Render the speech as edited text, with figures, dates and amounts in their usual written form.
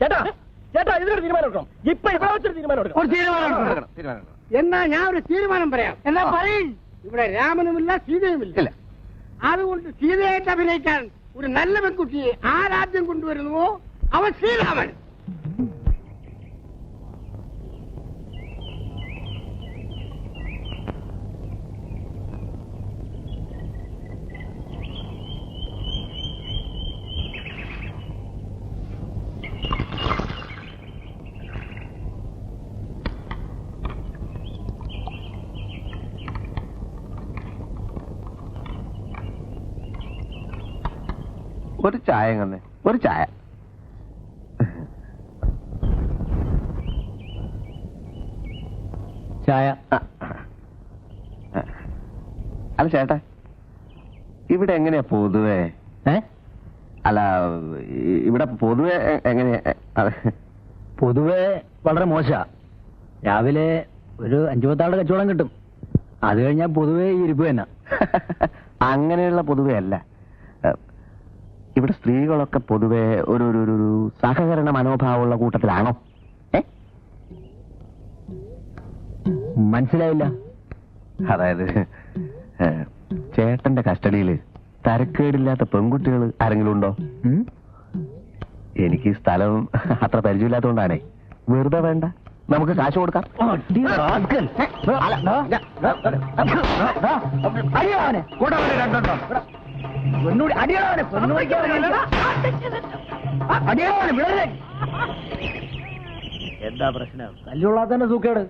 ചേട്ടാ ചേട്ടാ ഇതിനൊരു തീരുമാനം എടുക്കണം. ഇപ്പൊ ഇവിടെ വെച്ചൊരു തീരുമാനം എടുക്കണം. എന്നാ ഞാൻ ഒരു തീരുമാനം പറയാം. എന്നാ പറയും. ഇവിടെ രാമനുമില്ല സീതയുമില്ല. അതുകൊണ്ട് സീതയായിട്ട് അഭിനയിക്കാൻ ഒരു നല്ല പെൺകുട്ടിയെ ആരാദ്യം കൊണ്ടുവരുന്നുവോ അവൻ ശ്രീരാമൻ. ഒരു ചായ കണ്ണേ, ഒരു ചായ. ചായ. അല്ല ചേട്ടാ, ഇവിടെ എങ്ങനെയാ പൊതുവേ? അല്ല, ഇവിടെ പൊതുവെ എങ്ങനെയാ? പൊതുവെ വളരെ മോശ. രാവിലെ ഒരു 5-10 കച്ചവടം കിട്ടും. അത് കഴിഞ്ഞാൽ പൊതുവെ ഇരിപ്പ് തന്നെ. അങ്ങനെയുള്ള പൊതുവെ അല്ല. ഇവിടെ സ്ത്രീകളൊക്കെ പൊതുവെ ഒരു സഹകരണ മനോഭാവമുള്ള കൂട്ടത്തിലാണോ? മനസ്സിലായില്ല. അതായത് ചേട്ടന്റെ കസ്റ്റഡിയിൽ തരക്കേടില്ലാത്ത പെൺകുട്ടികൾ ആരെങ്കിലും ഉണ്ടോ? എനിക്ക് സ്ഥലം അത്ര പരിചയമില്ലാത്തതുകൊണ്ടാണേ. വെറുതെ വേണ്ട, നമുക്ക് കാശ് കൊടുക്കാം. എന്താ പ്രശ്നം? കല്ലുള്ളാത്തന്നെ സൂക്കേട്.